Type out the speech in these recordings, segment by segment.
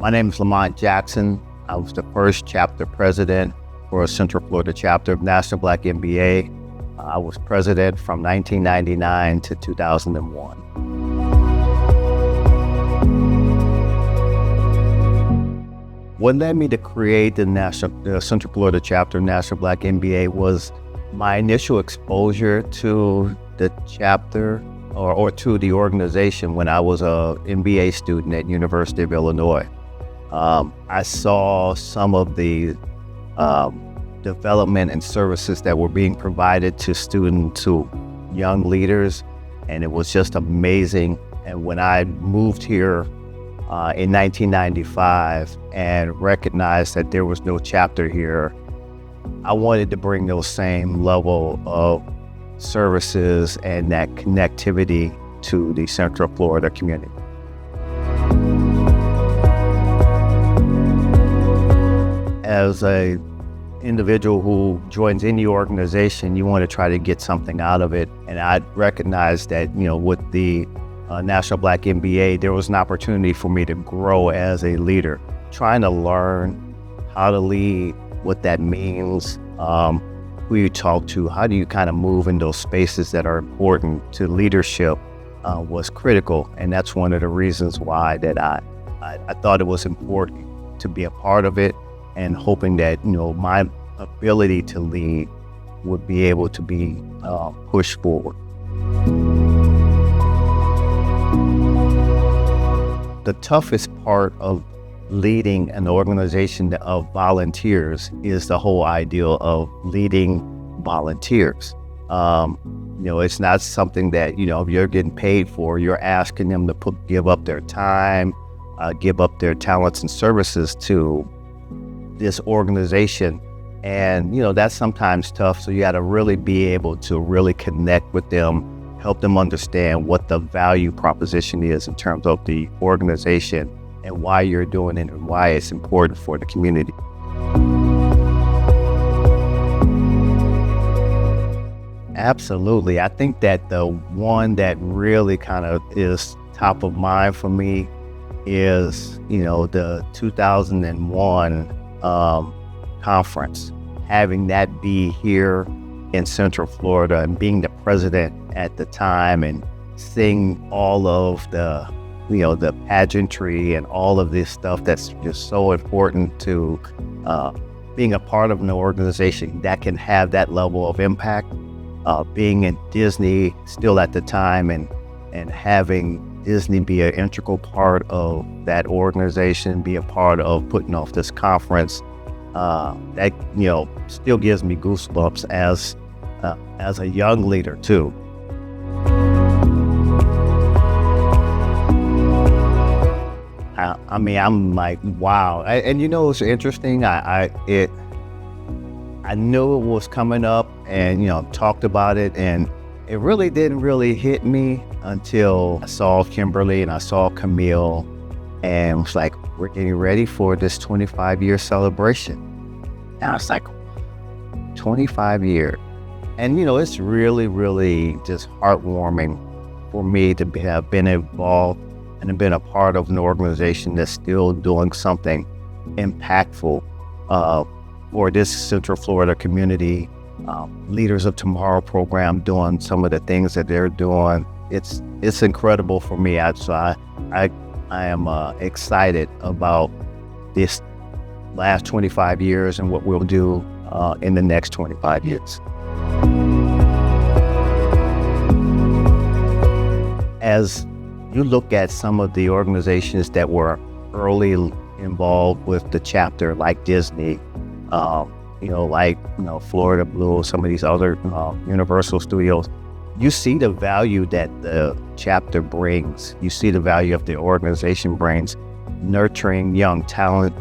My name is Lamont Jackson. I was the first chapter president for a Central Florida chapter of National Black MBA. I was president from 1999 to 2001. What led me to create the Central Florida chapter of National Black MBA was my initial exposure to the chapter or to the organization when I was a MBA student at University of Illinois. I saw some of the development and services that were being provided to students, to young leaders, and it was just amazing. And when I moved here in 1995 and recognized that there was no chapter here, I wanted to bring those same level of services and that connectivity to the Central Florida community. As a individual who joins any organization, you want to try to get something out of it. And I recognized that, with the National Black MBA, there was an opportunity for me to grow as a leader, trying to learn how to lead, what that means, who you talk to, how do you kind of move in those spaces that are important to leadership was critical. And that's one of the reasons why that I thought it was important to be a part of it, and hoping that, my ability to lead would be able to be pushed forward. The toughest part of leading an organization of volunteers is the whole idea of leading volunteers. It's not something that, if you're getting paid for, you're asking them to give up their time, give up their talents and services to this organization. And, that's sometimes tough. So you got to really be able to really connect with them, help them understand what the value proposition is in terms of the organization and why you're doing it and why it's important for the community. Absolutely. I think that the one that really kind of is top of mind for me is, the 2001 conference, having that be here in Central Florida and being the president at the time and seeing all of the pageantry and all of this stuff that's just so important to being a part of an organization that can have that level of impact. Being in Disney still at the time and having Disney be an integral part of that organization, be a part of putting off this conference, that still gives me goosebumps as a young leader too. I'm like, wow. And it's interesting. I knew it was coming up and, talked about it, and it really didn't hit me until I saw Kimberly and I saw Camille, and it was like, we're getting ready for this 25-year celebration. And I was like, 25 years. And, it's really, really just heartwarming for me to have been involved and have been a part of an organization that's still doing something impactful for this Central Florida community. Leaders of Tomorrow program doing some of the things that they're doing. It's incredible for me. I am excited about this last 25 years and what we'll do in the next 25 years. As you look at some of the organizations that were early involved with the chapter, like Disney, Florida Blue, some of these other Universal Studios, you see the value that the chapter brings. You see the value of the organization brings, nurturing young talent,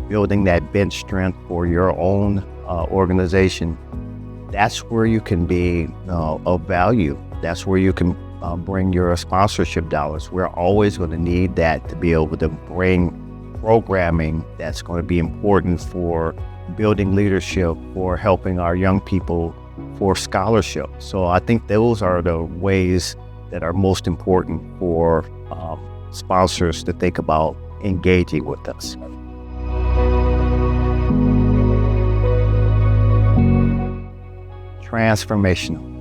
building that bench strength for your own organization. That's where you can be of value. That's where you can bring your sponsorship dollars. We're always going to need that to be able to bring programming that's going to be important for building leadership, for helping our young people, for scholarship. So I think those are the ways that are most important for sponsors to think about engaging with us. Transformational.